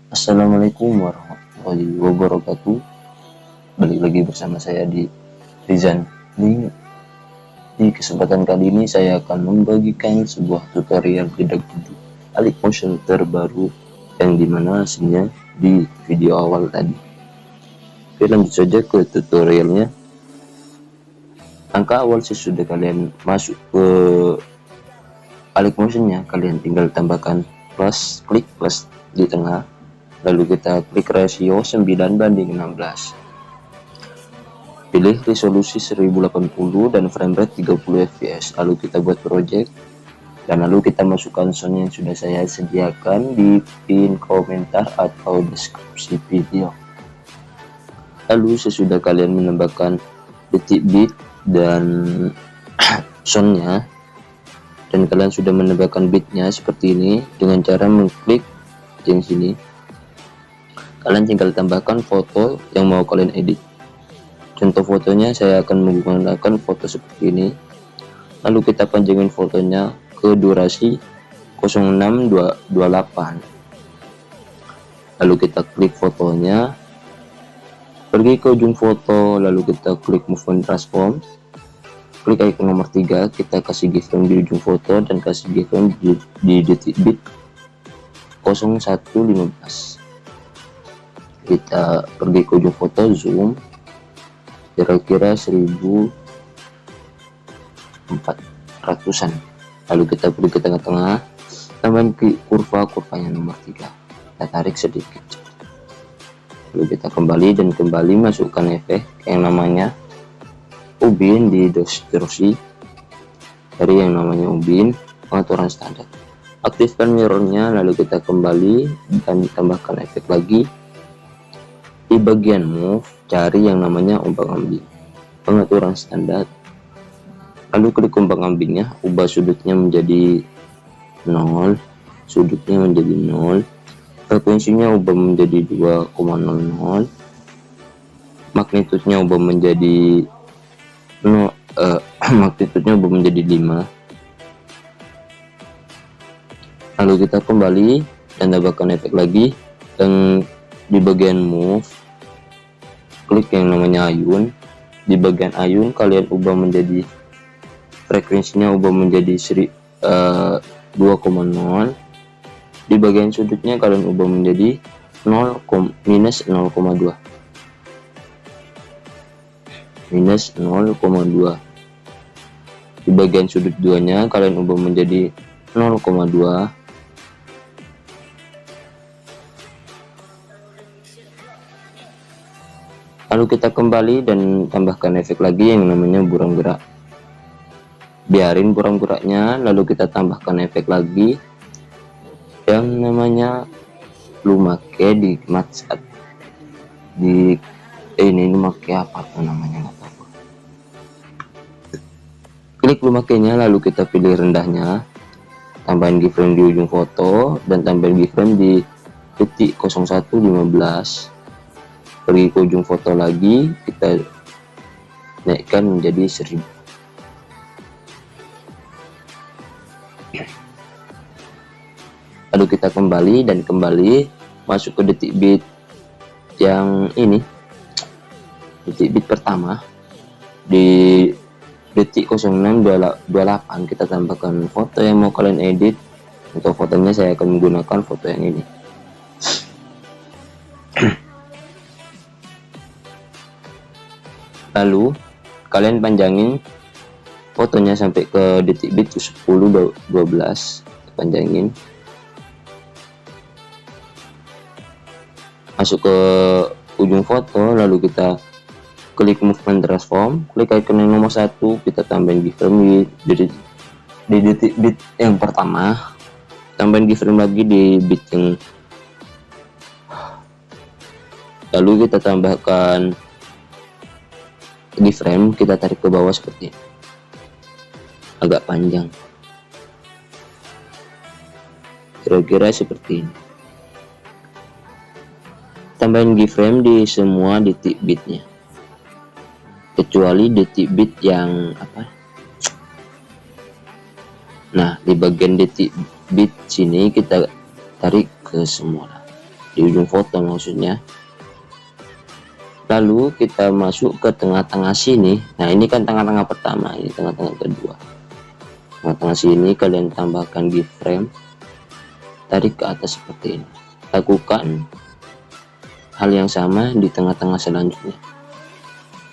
Assalamualaikum warahmatullahi wabarakatuh. Balik lagi bersama saya di Rizan. Di kesempatan kali ini saya akan membagikan sebuah tutorial tidak Alik Motion terbaru yang dimana hasilnya di video awal tadi. Oke, lanjut saja ke tutorialnya. Langkah awal sesudah kalian masuk ke Alik Motionnya, kalian tinggal tambahkan klik plus di tengah. Lalu kita klik rasio 9:16. Pilih resolusi 1080 dan frame rate 30 fps. Lalu kita buat project dan lalu kita masukkan sound yang sudah saya sediakan di pin komentar atau deskripsi video. Lalu sesudah kalian menambahkan detik beat dan soundnya, dan kalian sudah menambahkan beatnya seperti ini dengan cara mengklik yang sini, kalian tinggal tambahkan foto yang mau kalian edit. Contoh fotonya saya akan menggunakan foto seperti ini. Lalu kita panjangin fotonya ke durasi 0628. Lalu kita klik fotonya, pergi ke ujung foto, lalu kita klik movement transform, klik icon nomor 3, kita kasih keyframe di ujung foto dan kasih keyframe di detik beat 0115. Kita pergi ke ujung foto, zoom kira-kira 1400-an. Lalu kita pergi ke tengah-tengah, tambahan kurvanya nomor 3, kita tarik sedikit. Lalu kita kembali dan kembali masukkan efek yang namanya ubin di distorsi, dari yang namanya ubin pengaturan standar. Aktifkan mirrornya, lalu kita kembali dan tambahkan efek lagi. Di bagian move, cari yang namanya ombak-ambing pengaturan standar. Lalu klik ombak-ambingnya, ubah sudutnya menjadi 0, sudutnya menjadi 0, frekuensinya ubah menjadi 2,00, magnitudenya ubah menjadi 0, magnitudenya ubah menjadi 5. Lalu kita kembali dan tambahkan efek lagi, dan di bagian move klik yang namanya ayun. Di bagian ayun kalian ubah menjadi frekuensinya ubah menjadi 2,0. Di bagian sudutnya kalian ubah menjadi minus 0,2. Di bagian sudut 2 nya kalian ubah menjadi 0,2. Lalu kita kembali dan tambahkan efek lagi yang namanya buram gerak. Biarin buram geraknya, lalu kita tambahkan efek lagi yang namanya lumake di match di ini lumake apa tuh namanya, nggak tahu. Klik lumakenya, lalu kita pilih rendahnya, tambahin keyframe di ujung foto dan tambahin keyframe di detik 0115. Pergi ke ujung foto lagi, kita naikkan menjadi 1000. Lalu kita kembali dan kembali masuk ke detik beat yang ini, detik beat pertama. Di detik 0628 kita tambahkan foto yang mau kalian edit. Untuk fotonya saya akan menggunakan foto yang ini. Lalu kalian panjangin fotonya sampai ke detik beat 10-12, panjangin. Masuk ke ujung foto, lalu kita klik movement transform, klik icon yang nomor 1, kita tambahin keyframe di detik beat yang pertama, tambahin keyframe lagi di beat yang, lalu kita tambahkan keyframe, kita tarik ke bawah seperti ini, agak panjang, kira-kira seperti ini. Tambahin keyframe di semua detik beatnya, kecuali detik beat yang apa. Nah, di bagian detik beat sini kita tarik ke semua. di ujung foto maksudnya. Lalu kita masuk ke tengah-tengah sini. Nah ini kan tengah-tengah pertama, ini tengah-tengah kedua. Tengah-tengah sini kalian tambahkan keyframe, tarik ke atas seperti ini. Lakukan hal yang sama di tengah-tengah selanjutnya,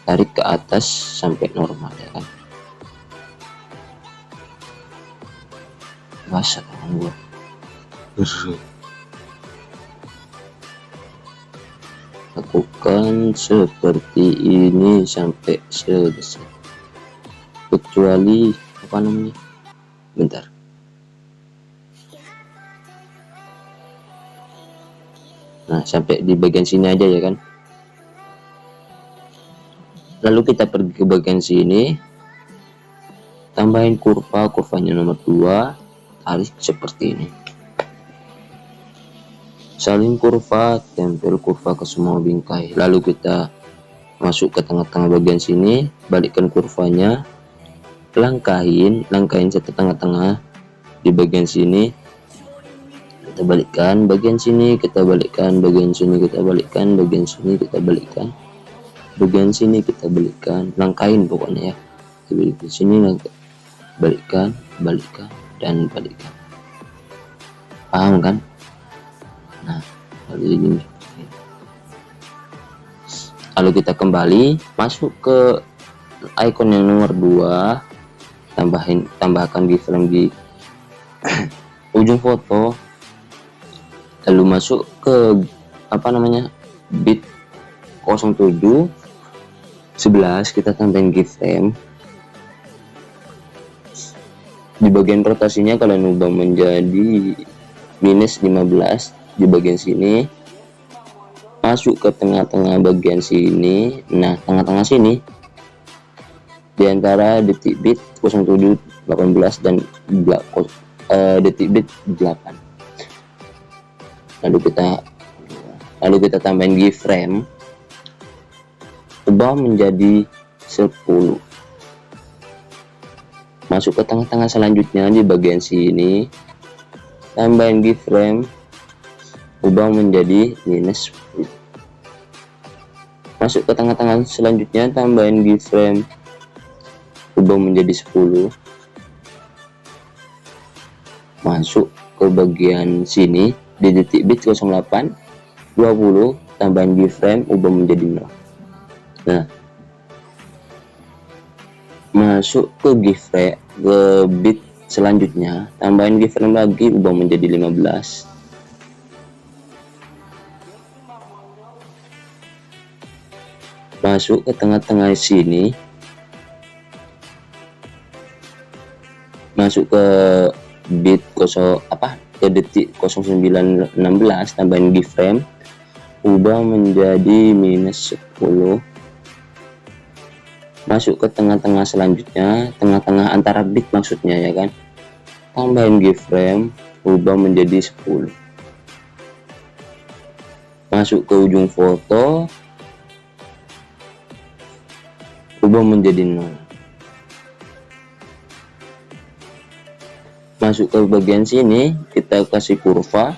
tarik ke atas sampai normal ya kan. Basah tangan gua. Lakukan seperti ini sampai selesai, kecuali apa namanya, bentar, nah sampai di bagian sini aja ya kan. Lalu kita pergi ke bagian sini, tambahin kurvanya nomor 2, tarik seperti ini, salin kurva, tempel kurva ke semua bingkai. Lalu kita masuk ke tengah-tengah bagian sini, balikkan kurvanya, langkahin satu tengah-tengah di bagian sini, kita balikkan bagian sini, kita balikkan bagian sini, kita balikkan bagian sini, kita balikkan bagian sini, kita balikkan, langkahin pokoknya ya, di sini balikkan dan balikkan. Paham kan? Nah lalu kita kembali masuk ke icon yang nomor 2, tambahkan keyframe di ujung foto, lalu masuk ke apa namanya, bit 07 11, kita tambahin keyframe. Di bagian rotasinya kalian ubah menjadi -15 di bagian sini, masuk ke tengah-tengah bagian sini. Nah tengah-tengah sini di antara detik bit 07 18 dan detik bit 8, lalu kita tambahin keyframe, ubah menjadi 10, masuk ke tengah-tengah selanjutnya di bagian sini, tambahin keyframe, ubah menjadi -10, masuk ke tengah-tengah selanjutnya, tambahin keyframe, ubah menjadi 10, masuk ke bagian sini di detik bit 08 20, tambahin keyframe, ubah menjadi 0. Nah masuk ke keyframe ke bit selanjutnya, tambahin keyframe lagi, ubah menjadi 15, masuk ke tengah-tengah sini, masuk ke bit ke detik 0916, tambahin keyframe, ubah menjadi -10, masuk ke tengah-tengah selanjutnya, tengah-tengah antara bit maksudnya ya kan, tambahin keyframe, ubah menjadi 10, masuk ke ujung foto, ubah menjadi 0, masuk ke bagian sini, kita kasih kurva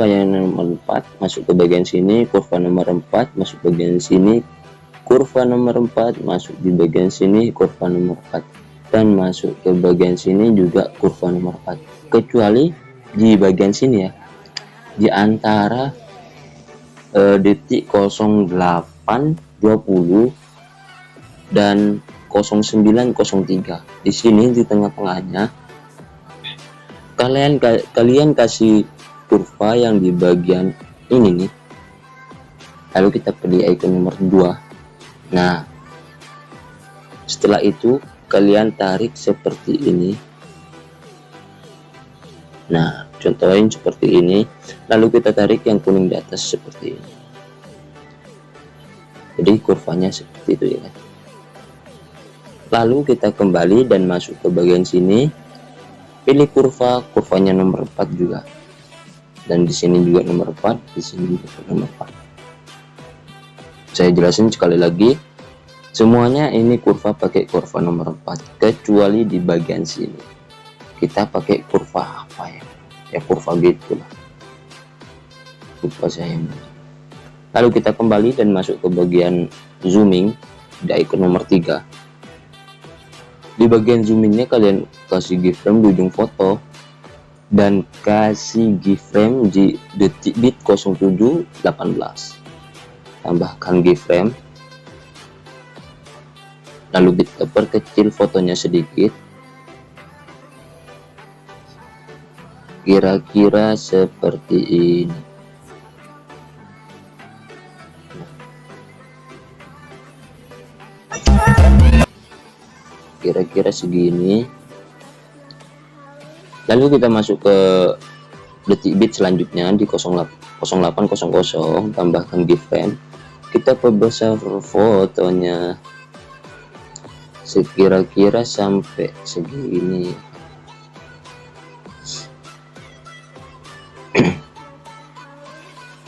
yang nomor 4, masuk ke bagian sini, kurva nomor 4, masuk bagian sini, kurva nomor 4, masuk di bagian sini, kurva nomor 4, dan masuk ke bagian sini juga kurva nomor 4, kecuali di bagian sini ya, di antara detik 08 20 dan 0903, di sini di tengah-tengahnya kalian kasih kurva yang di bagian ini nih, lalu kita pilih icon nomor 2. Nah setelah itu kalian tarik seperti ini, nah contohin seperti ini, lalu kita tarik yang kuning di atas seperti ini, jadi kurvanya seperti itu ya. Lalu kita kembali dan masuk ke bagian sini, pilih kurvanya nomor 4 juga, dan di sini juga nomor 4, di sini juga nomor 4. Saya jelasin sekali lagi, semuanya ini kurva pakai kurva nomor 4, kecuali di bagian sini kita pakai kurva apa ya, kurva gitu lah. lupa saya. Lalu kita kembali dan masuk ke bagian zooming di icon nomor 3. Di bagian zoomingnya kalian kasih keyframe di ujung foto dan kasih keyframe di detik bit 0718. Tambahkan keyframe, lalu kita perkecil fotonya sedikit, kira-kira seperti ini. Kira-kira segini. Lalu kita masuk ke detik bit selanjutnya di 0800, tambahkan keyframe, kita perbesar fotonya sekira-kira sampai segini.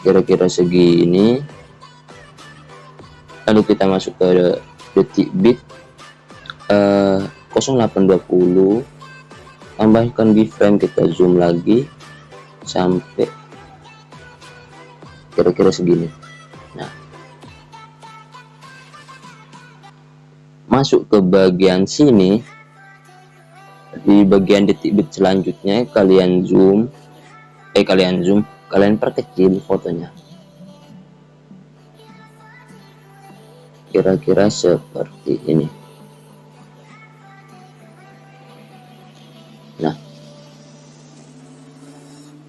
Kira-kira segini. Lalu kita masuk ke detik bit 0820, tambahkan keyframe, kita zoom lagi sampai kira-kira segini. Nah, masuk ke bagian sini, di bagian detik bit selanjutnya kalian perkecil fotonya kira-kira seperti ini. Nah,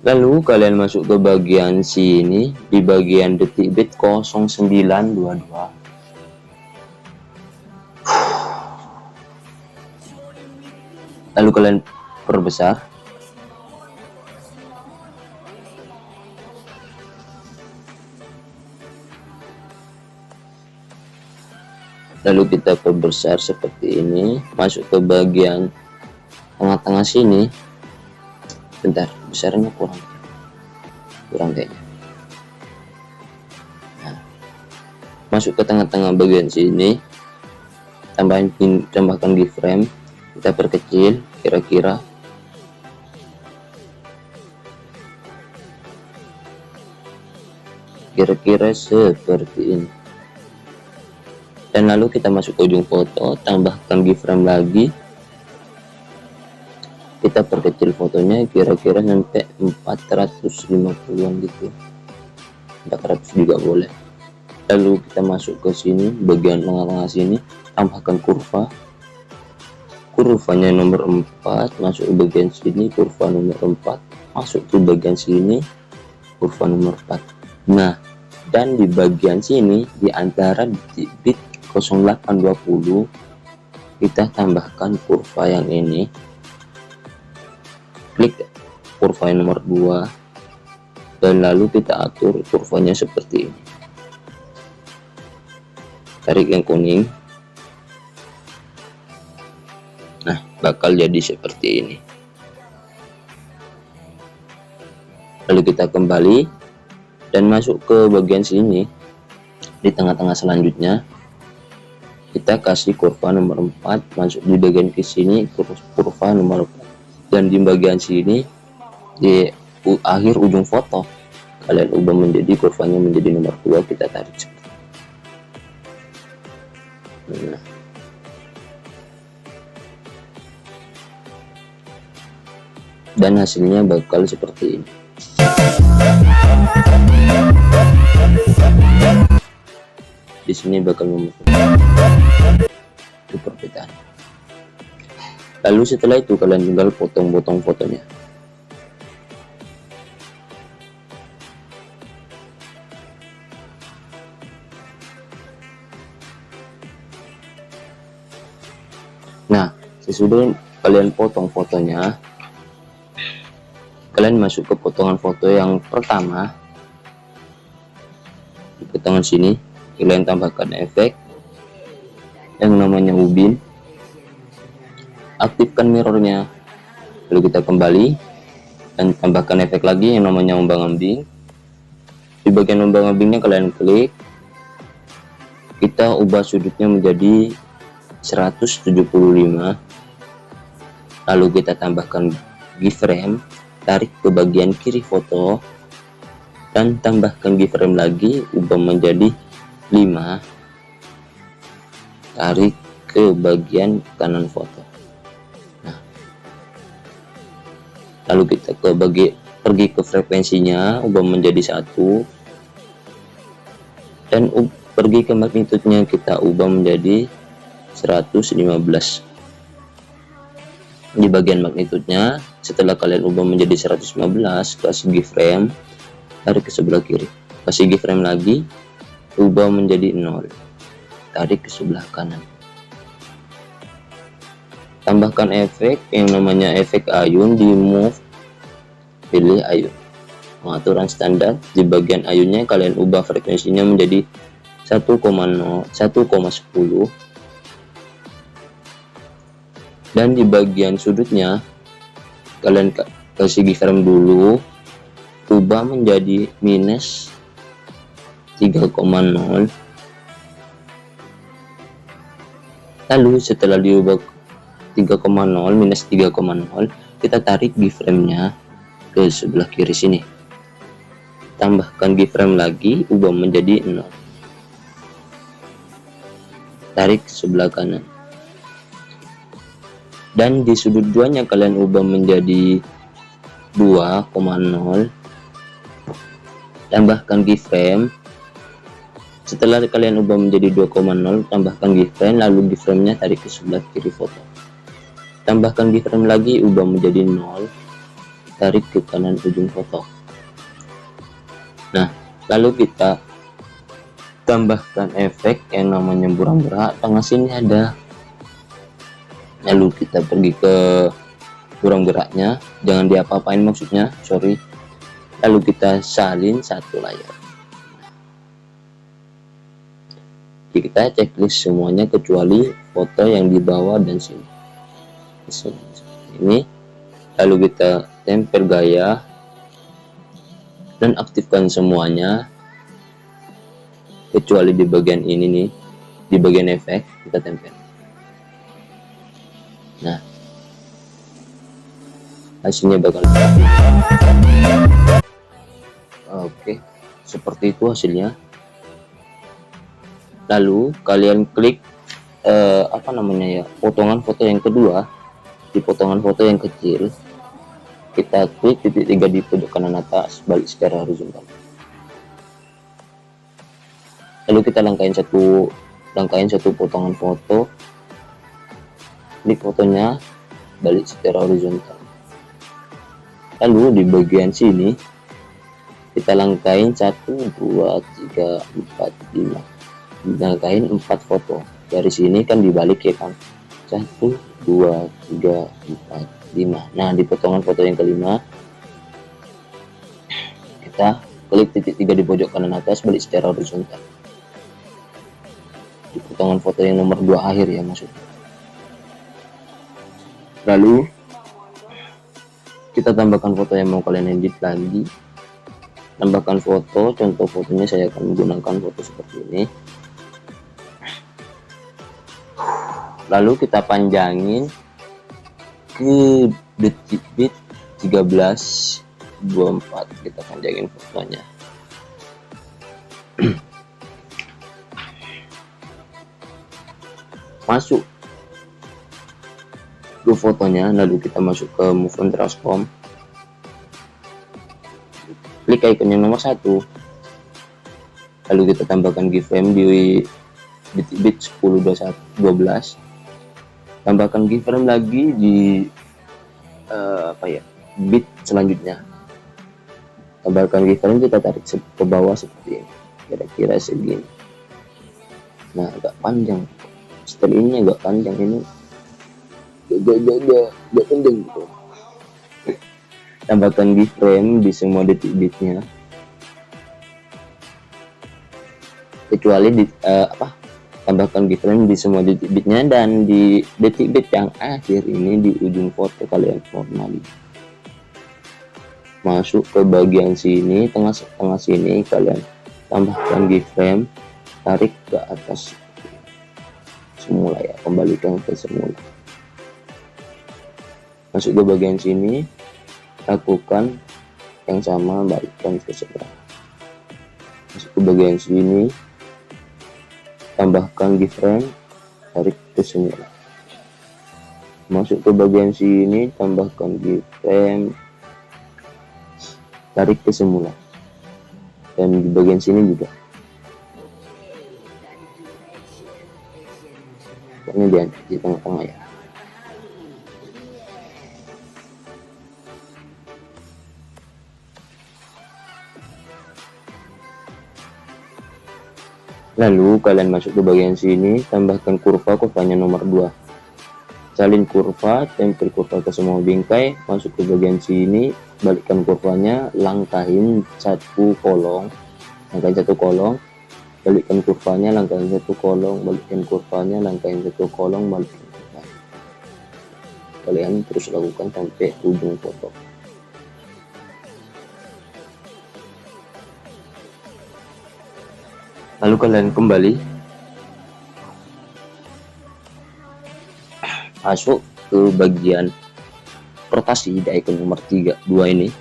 lalu kalian masuk ke bagian sini di bagian detik bit 0922. Lalu kalian perbesar. Lalu kita perbesar seperti ini, masuk ke bagian tengah-tengah sini. Bentar, besarnya kurang kayaknya. Nah, masuk ke tengah-tengah bagian sini, tambahkan keyframe, kita perkecil kira-kira seperti ini. Dan lalu kita masuk ke ujung foto, tambahkan keyframe lagi, kita perkecil fotonya kira-kira sampai 450-an gitu, 400 juga boleh. Lalu kita masuk ke sini bagian tengah-tengah sini, tambahkan kurvanya nomor 4, masuk ke bagian sini kurva nomor 4, masuk ke bagian sini kurva nomor 4. Nah, dan di bagian sini di antara bit 0820 kita tambahkan kurva yang ini, klik kurva yang nomor 2 dan lalu kita atur kurvanya seperti ini. Tarik yang kuning. Nah, bakal jadi seperti ini. Lalu kita kembali dan masuk ke bagian sini di tengah-tengah selanjutnya, kita kasih kurva nomor 4, masuk di bagian ke sini kurva nomor 4, dan di bagian sini di akhir ujung foto kalian ubah menjadi kurvanya menjadi nomor 2, kita tarik seperti ini. Nah, dan hasilnya bakal seperti ini. Di sini bakal itu perbedaan. Lalu setelah itu kalian tinggal potong-potong fotonya. Nah, sesudah kalian potong fotonya, kalian masuk ke potongan foto yang pertama. Di potongan sini kalian tambahkan efek yang namanya ubin, aktifkan mirrornya, lalu kita kembali dan tambahkan efek lagi yang namanya ombang-ambing. Di bagian ombang-ambingnya kalian klik, kita ubah sudutnya menjadi 175, lalu kita tambahkan keyframe, tarik ke bagian kiri foto dan tambahkan keyframe lagi, ubah menjadi 5, tarik ke bagian kanan foto. Nah, lalu kita pergi ke frekuensinya, ubah menjadi 1, dan pergi ke magnitudenya, kita ubah menjadi 115. Di bagian magnitudenya, setelah kalian ubah menjadi 115, kasih keyframe, tarik ke sebelah kiri, kasih keyframe lagi, ubah menjadi 0, tarik ke sebelah kanan. Tambahkan efek yang namanya efek ayun di move, pilih ayun. Pengaturan standar, di bagian ayunnya kalian ubah frekuensinya menjadi 1,10, dan di bagian sudutnya kalian kasih keyframe dulu, ubah menjadi minus 3,0. lalu setelah diubah 3,0 minus 3,0, kita tarik keyframe-nya ke sebelah kiri sini, tambahkan keyframe lagi, ubah menjadi 0, tarik ke sebelah kanan, dan di sudut 2 nya kalian ubah menjadi 2,0, tambahkan keyframe. Setelah kalian ubah menjadi 2,0, tambahkan keyframe, lalu keyframe-nya tarik ke sebelah kiri foto, tambahkan keyframe lagi, ubah menjadi 0, tarik ke kanan ujung foto. Nah, lalu kita tambahkan efek yang namanya buram gerak, tengah sini ada. Lalu kita pergi ke buram geraknya, jangan diapa-apain maksudnya, sorry. Lalu kita salin satu layar. Jadi kita checklist semuanya kecuali foto yang di bawah dan sini. Ini, lalu kita tempel gaya dan aktifkan semuanya kecuali di bagian ini nih, di bagian efek kita tempel. Nah, hasilnya bakal oke, seperti itu hasilnya. Lalu kalian klik potongan foto yang kedua. Di potongan foto yang kecil, kita klik titik 3 di pojok kanan atas, balik secara horizontal. Lalu kita langkahin satu potongan foto, klik fotonya, balik secara horizontal. Lalu di bagian sini kita langkahin 1, 2, 3, 4, 5, langkahin 4 foto. Dari sini kan dibalik ya kan, 1, 2, 3, 4, 5. Nah, di potongan foto yang kelima kita klik titik 3 di pojok kanan atas, balik secara horizontal. Di potongan foto yang nomor 2 akhir ya maksudnya. Lalu kita tambahkan foto yang mau kalian edit lagi. Tambahkan foto, contoh fotonya saya akan menggunakan foto seperti ini. Lalu kita panjangin ke detik bit 13.24, kita panjangin fotonya. Masuk ke fotonya, lalu kita masuk ke move and transform, klik icon yang nomor 1, lalu kita tambahkan keyframe di detik bit 10.12, tambahkan keyframe lagi di bit selanjutnya, tambahkan keyframe, kita tarik ke bawah seperti ini, kira-kira segini. Nah, agak panjang, setelah ini agak panjang, ini agak panjang gitu. Tambahkan keyframe di semua detik bitnya, kecuali di tambahkan keyframe di semua detik bitnya, dan di detik bit yang akhir ini di ujung foto kalian normali. Masuk ke bagian sini, tengah sini kalian tambahkan keyframe, tarik ke atas semula ya, kembalikan ke semula. Masuk ke bagian sini, lakukan yang sama, balikkan ke seberang. ke bagian sini, tambahkan keyframe, tarik ke semula. Masuk ke bagian sini, tambahkan keyframe, tarik ke semula, dan di bagian sini juga. Ini di tengah-tengah ya. Lalu kalian masuk ke bagian sini, tambahkan kurvanya nomor 2. Salin kurva, tempel kurva ke semua bingkai, masuk ke bagian sini, balikkan kurvanya, langkahin satu kolong, balikkan kurvanya, langkahin satu kolong, balikkan kurvanya, langkahin satu kolong, balikkan kurvanya. Kalian terus lakukan sampai ujung foto. Lalu kalian kembali masuk ke bagian rotasi di icon nomor 2 ini.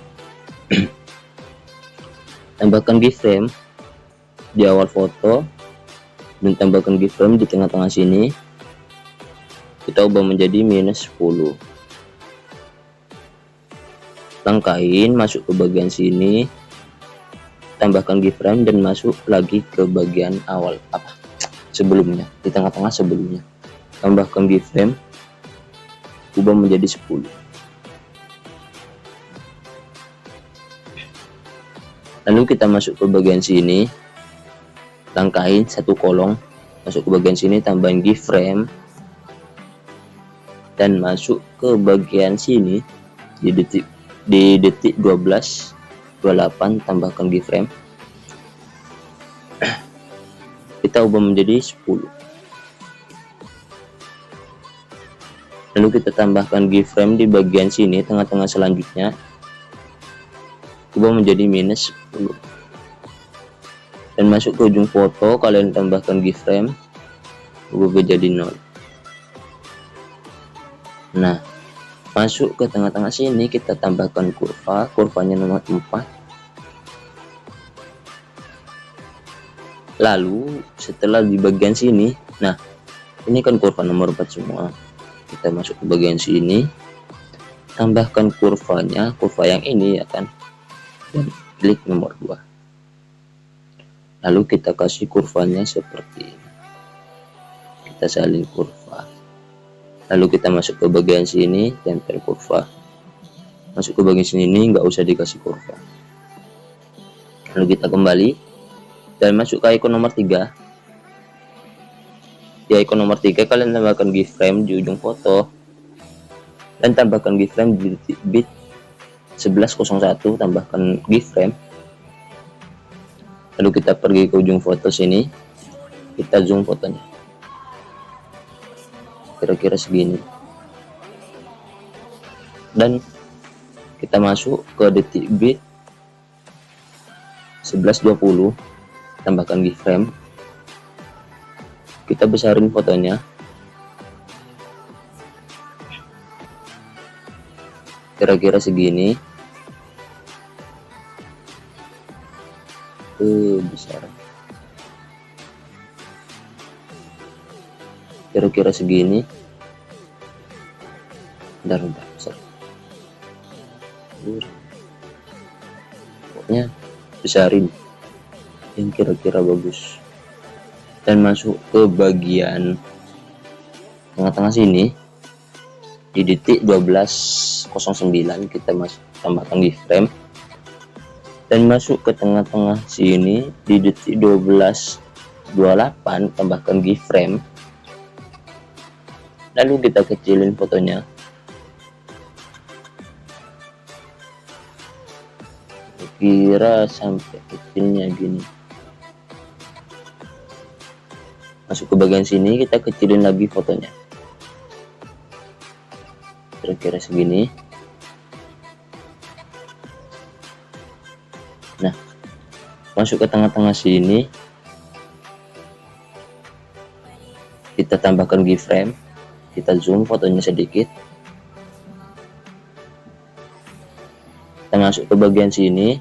Tambahkan keyframe di awal foto dan tambahkan keyframe di tengah-tengah sini. Kita ubah menjadi -10. Langkahin masuk ke bagian sini, tambahkan keyframe dan masuk lagi ke bagian awal sebelumnya, di tengah-tengah sebelumnya. Tambahkan keyframe, ubah menjadi 10. Lalu kita masuk ke bagian sini, langkahin satu kolong, masuk ke bagian sini, tambahin keyframe dan masuk ke bagian sini di detik 12:28, tambahkan keyframe, kita ubah menjadi 10. Lalu kita tambahkan keyframe di bagian sini, tengah-tengah selanjutnya, ubah menjadi -10. Dan masuk ke ujung foto, kalian tambahkan keyframe, ubah menjadi 0. Nah, masuk ke tengah-tengah sini, kita tambahkan kurvanya nomor 4. Lalu setelah di bagian sini, nah ini kan kurva nomor 4 semua, kita masuk ke bagian sini, tambahkan kurvanya, kurva yang ini ya kan, dan klik nomor 2. Lalu kita kasih kurvanya seperti ini, kita salin kurva. Lalu kita masuk ke bagian sini, tempel kurva. Masuk ke bagian sini, nggak usah dikasih kurva. Lalu kita kembali dan masuk ke icon nomor 3. Di icon nomor 3 kalian tambahkan keyframe di ujung foto dan tambahkan keyframe di bit 11:01, tambahkan keyframe. Lalu kita pergi ke ujung foto sini, kita zoom fotonya kira-kira segini, dan kita masuk ke detik bit 11:20, tambahkan keyframe, kita besarin fotonya kira-kira segini, besar kira-kira segini, bentar besar, pokoknya besarin yang kira-kira bagus. Dan masuk ke bagian tengah-tengah sini di detik 12:09, kita tambahkan keyframe dan masuk ke tengah-tengah sini di detik 12:28, tambahkan keyframe. Lalu kita kecilin fotonya kira sampai kecilnya gini. Masuk ke bagian sini, kita kecilin lagi fotonya kira-kira segini. Nah, masuk ke tengah-tengah sini, kita tambahkan keyframe, kita zoom fotonya sedikit. Kita masuk ke bagian sini,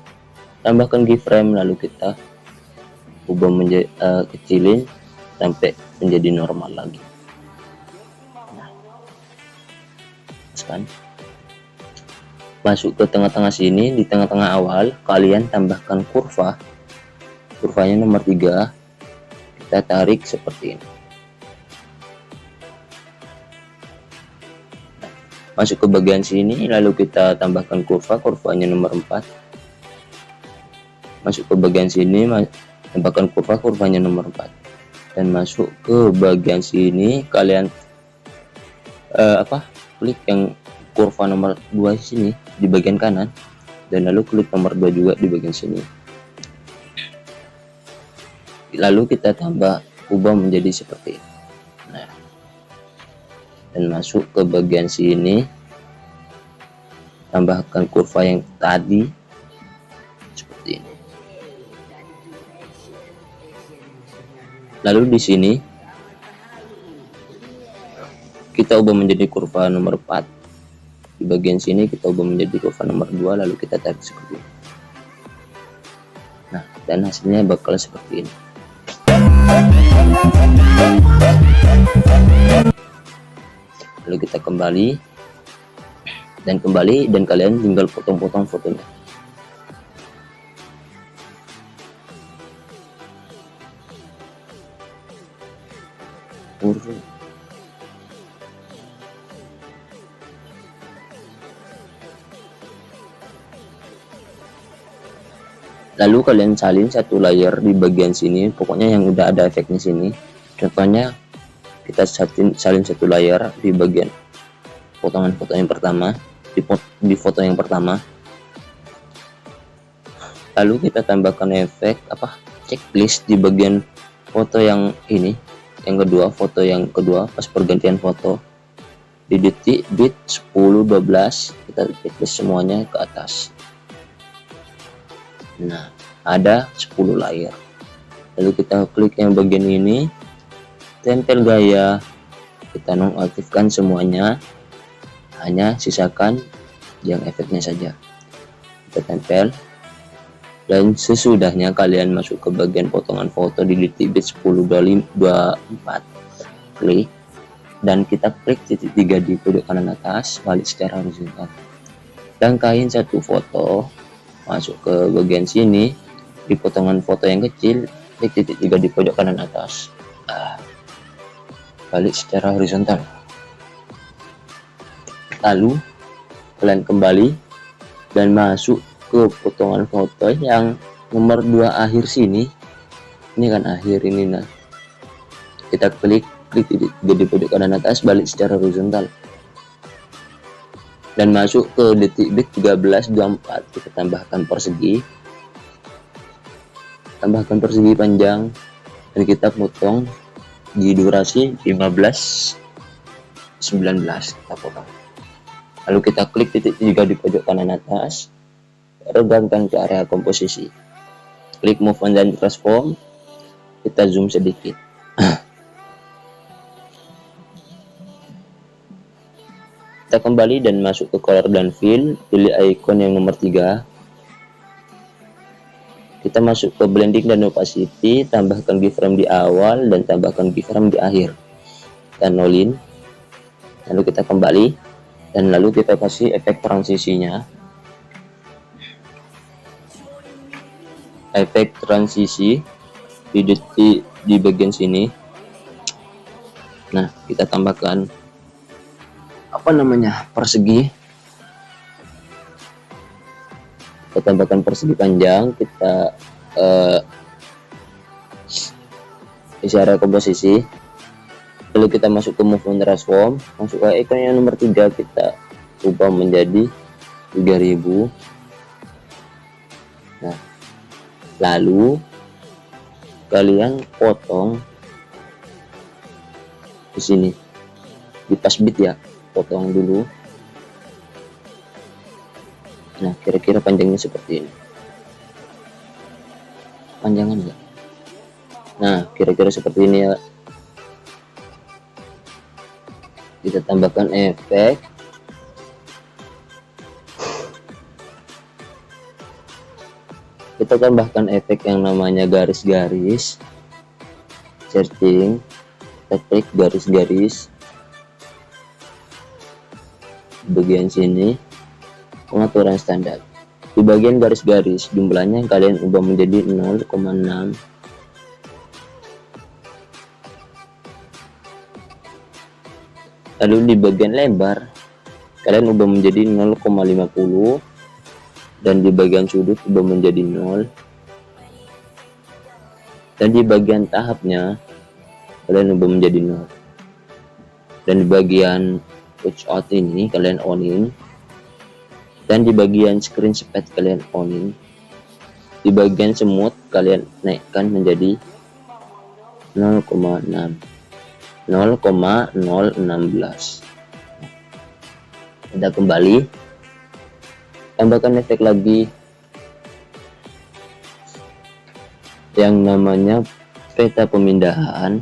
tambahkan keyframe, lalu kita ubah menjadi kecilin sampai menjadi normal lagi. Nah, kan masuk ke tengah-tengah sini, di tengah-tengah awal kalian tambahkan kurvanya nomor 3, kita tarik seperti ini. Masuk ke bagian sini, lalu kita tambahkan kurvanya nomor 4. Masuk ke bagian sini, tambahkan kurvanya nomor 4. Dan masuk ke bagian sini, kalian klik yang kurva nomor 2 sini di bagian kanan, dan lalu klik nomor 2 juga di bagian sini. Lalu kita ubah menjadi seperti ini. Nah, dan masuk ke bagian sini, tambahkan kurva yang tadi seperti ini. Lalu di sini kita ubah menjadi kurva nomor 4. Di bagian sini kita ubah menjadi kurva nomor 2, lalu kita tarik seperti ini. Nah, dan hasilnya bakal seperti ini. Lalu kita kembali dan kalian tinggal potong-potong fotonya. Lalu kalian salin satu layer di bagian sini, pokoknya yang udah ada efeknya sini. Contohnya kita salin satu layer di bagian potongan foto yang pertama, di foto yang pertama. Lalu kita tambahkan efek checklist di bagian foto yang ini, foto yang kedua pas pergantian foto. Di detik, bit, 10, 12 kita checklist semuanya ke atas. Nah, ada 10 layer. Lalu kita klik yang bagian ini, tempel gaya, kita nonaktifkan semuanya, hanya sisakan yang efeknya saja. Kita tempel, dan sesudahnya kalian masuk ke bagian potongan foto di detik, bit, 10, 24, klik, dan kita klik titik 3 di pojok kanan atas, balik secara horizontal, dan kain satu foto. Masuk ke bagian sini, di potongan foto yang kecil, klik titik 3 di pojok kanan atas, balik secara horizontal. Lalu kalian kembali dan masuk ke potongan foto yang nomor 2 akhir sini. Ini kan akhir ini. Nah, kita klik titik 3 di pojok kanan atas, balik secara horizontal, dan masuk ke detik, bit, 13.24. Kita tambahkan persegi panjang, dan kita potong di durasi 15.19, kita potong. Lalu kita klik titik 3 di pojok kanan atas, regangkan ke area komposisi, klik move on dan transform, kita zoom sedikit. Kita kembali dan masuk ke color dan fill, pilih icon yang nomor 3. Kita masuk ke blending dan opacity, tambahkan keyframe di awal dan tambahkan keyframe di akhir, dan nolin. Lalu kita kembali dan lalu kita kasih efek transisinya, efek transisi di bagian sini. Nah, kita tambahkan persegi. Kita tambahkan persegi panjang, kita isi area komposisi. Lalu kita masuk ke move on transform, masuk ke icon yang nomor 3, kita ubah menjadi 3000. Nah, lalu kalian potong di sini di pas bit ya, potong dulu. Nah, kira-kira panjangnya seperti ini. Panjangan enggak? Nah, kira-kira seperti ini ya. Kita tambahkan efek. Kita tambahkan efek yang namanya garis-garis, searching, kita klik garis-garis di bagian sini, pengaturan standar. Di bagian garis-garis jumlahnya kalian ubah menjadi 0,6, lalu di bagian lebar kalian ubah menjadi 0,50, dan di bagian sudut ubah menjadi 0, dan di bagian tahapnya kalian ubah menjadi 0, dan di bagian touch out ini kalian onin, dan di bagian screen speed kalian onin, di bagian semut kalian naikkan menjadi 0,6, 0,016. Kita kembali, tambahkan efek lagi yang namanya peta pemindahan.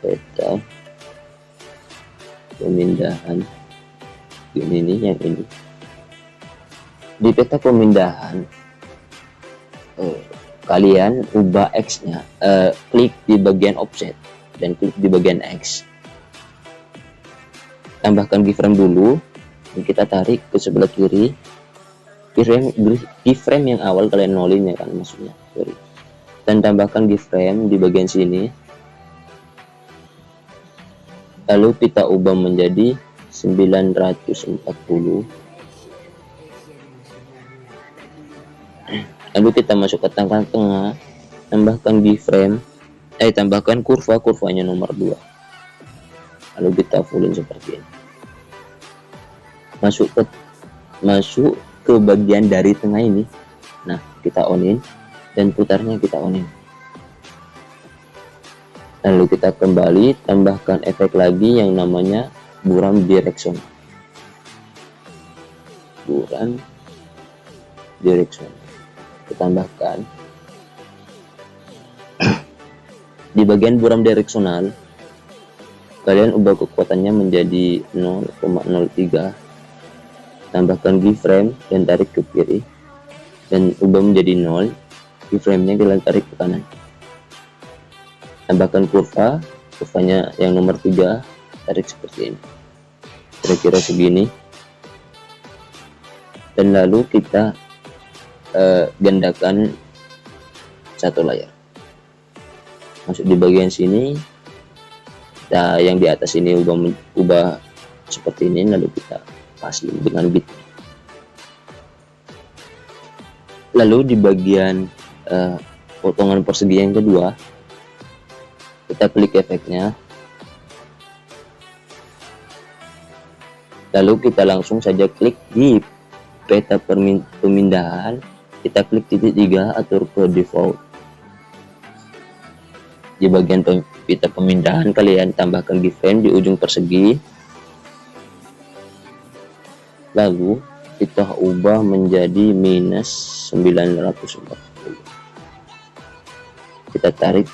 Peta pemindahan ini nih, yang ini. Di peta pemindahan kalian ubah X nya, klik di bagian offset dan klik di bagian X, tambahkan keyframe dulu. Kita tarik ke sebelah kiri, keyframe yang awal kalian nolin ya kan, maksudnya sorry, dan tambahkan keyframe di bagian sini, lalu kita ubah menjadi 940, lalu kita masuk ke tengah-tengah, tambahkan keyframe, tambahkan kurvanya nomor 2, lalu kita fullin seperti ini. Masuk ke bagian dari tengah ini, nah kita onin, dan putarnya kita onin, lalu kita kembali, tambahkan efek lagi yang namanya buram direction, kita tambahkan di bagian buram direksional kalian ubah kekuatannya menjadi 0,03, tambahkan keyframe dan tarik ke kiri, dan ubah menjadi 0, keyframe-nya kalian tarik ke kanan, tambahkan kurvanya yang nomor 3, tarik seperti ini, kira-kira segini, dan lalu kita gandakan satu layar, masuk di bagian sini, yang di atas ini ubah seperti ini, lalu kita pasang dengan bit. Lalu di bagian potongan persegi yang kedua, kita klik efeknya, lalu kita langsung saja klik di peta pemindahan, kita klik titik 3, atur ke default. Di bagian peta pemindahan kalian tambahkan keyframe di ujung persegi, lalu kita ubah menjadi -940, kita tarik,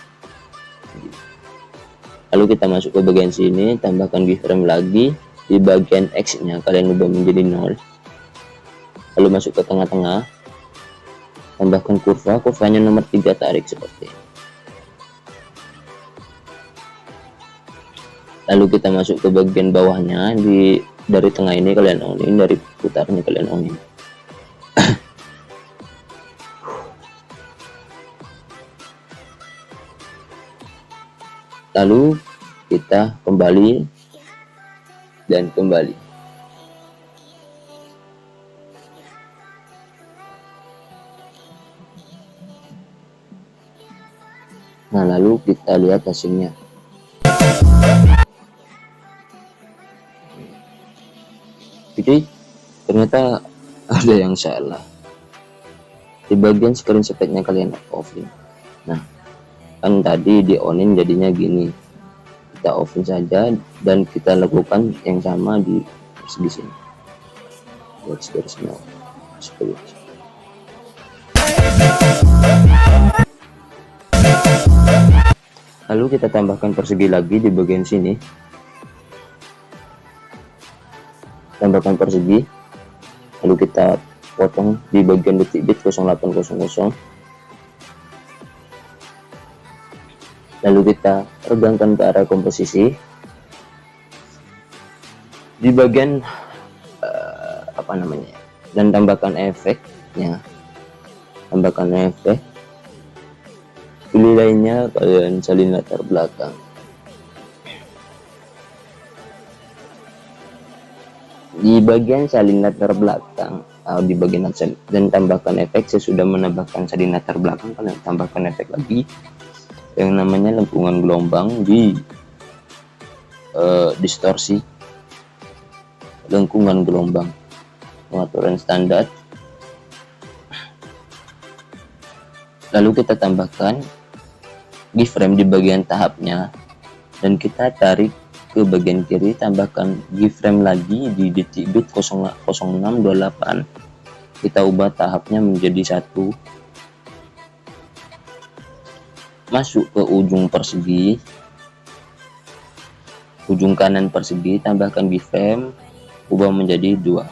lalu kita masuk ke bagian sini, tambahkan keyframe lagi, di bagian X nya kalian ubah menjadi 0, lalu masuk ke tengah-tengah, tambahkan kurvanya nomor 3, tarik seperti ini, lalu kita masuk ke bagian bawahnya, dari tengah ini kalian onin, dari putarnya kalian onin. Lalu kita kembali dan kembali. Nah, lalu kita lihat hasilnya. Jadi ternyata ada yang salah di bagian screen speednya, kalian offin. Nah, kan tadi di onin jadinya gini, kita offin saja dan kita lakukan yang sama di segi sini, garis-garisnya seperti itu. Lalu kita tambahkan persegi lagi di bagian sini, tambahkan persegi, lalu kita potong di bagian detik bit 0800, lalu kita regangkan ke arah komposisi. Di bagian dan tambahkan efeknya, pilih lainnya, kalian salin latar belakang. Di bagian salin latar belakang, di bagian dan tambahkan efek. Sesudah menambahkan salin latar belakang, kalian tambahkan efek lagi yang namanya lengkungan gelombang di distorsi lengkungan gelombang, pengaturan standar. Lalu kita tambahkan keyframe di bagian tahapnya dan kita tarik ke bagian kiri, tambahkan keyframe lagi di detik bit 0628. Kita ubah tahapnya menjadi 1. Masuk ke ujung persegi, ujung kanan persegi, tambahkan keyframe, ubah menjadi 2.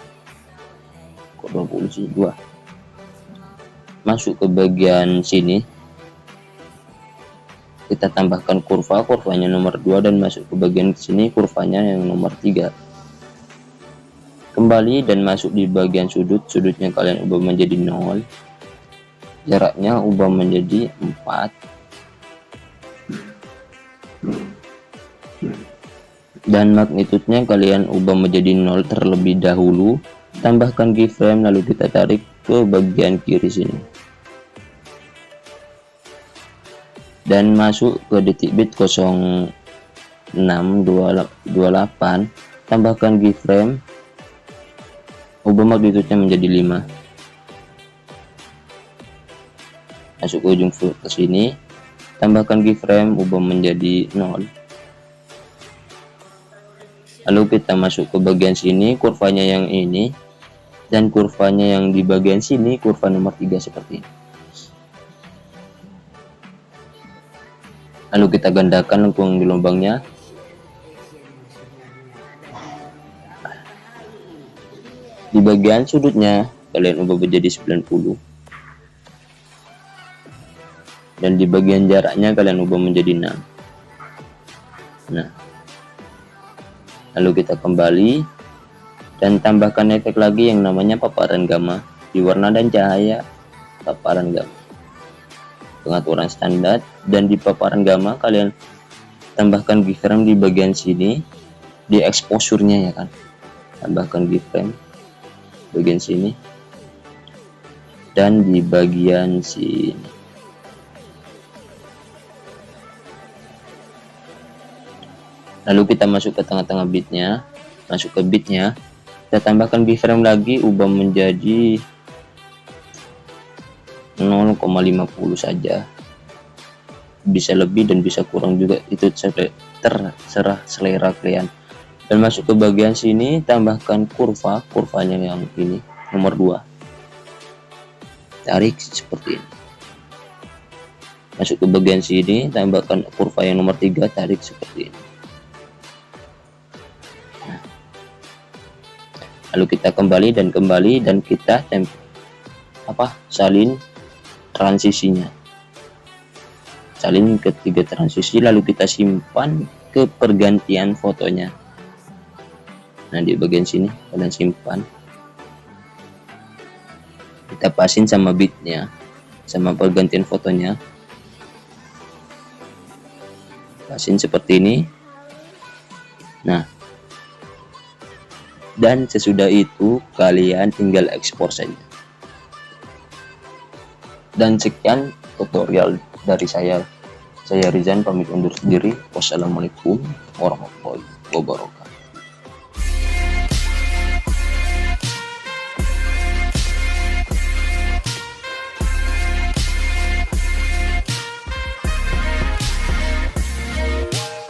Kok 20 sih? 2. Masuk ke bagian sini, kita tambahkan kurvanya nomor 2 dan masuk ke bagian sini kurvanya yang nomor 3. Kembali dan masuk di bagian sudutnya kalian ubah menjadi 0. Jaraknya ubah menjadi 4. Dan magnitudenya kalian ubah menjadi 0 terlebih dahulu. Tambahkan keyframe lalu kita tarik ke bagian kiri sini dan masuk ke detik bit 0628. Tambahkan keyframe, ubah magnitudenya menjadi 5. Masuk ke ujung ke sini, tambahkan keyframe, ubah menjadi 0. Lalu kita masuk ke bagian sini, kurvanya yang ini dan kurvanya yang di bagian sini, kurva nomor 3 seperti ini. Lalu kita gandakan lengkungan gelombangnya. Di bagian sudutnya kalian ubah menjadi 90. Dan di bagian jaraknya kalian ubah menjadi 6. Nah, lalu kita kembali dan tambahkan efek lagi yang namanya paparan gamma di warna dan cahaya. Paparan gamma, pengaturan standar, dan di paparan gamma kalian tambahkan keyframe di bagian sini, di exposure-nya ya kan. Tambahkan keyframe bagian sini dan di bagian sini. Lalu kita masuk ke tengah-tengah bitnya, kita tambahkan keyframe lagi, ubah menjadi 0,50 saja. Bisa lebih dan bisa kurang juga, itu terserah selera kalian. Dan masuk ke bagian sini, tambahkan kurvanya yang ini nomor 2. Tarik seperti ini. Masuk ke bagian sini, tambahkan kurva yang nomor 3, tarik seperti ini. Lalu kita kembali dan kita salin transisinya, salin ketiga transisi, lalu kita simpan ke pergantian fotonya. Nah, di bagian sini kalian simpan, kita pasin sama bitnya, sama pergantian fotonya, pasin seperti ini. Nah, dan sesudah itu kalian tinggal ekspor saja. Dan sekian tutorial dari saya Rizan, pamit undur diri. Wassalamualaikum warahmatullahi wabarakatuh.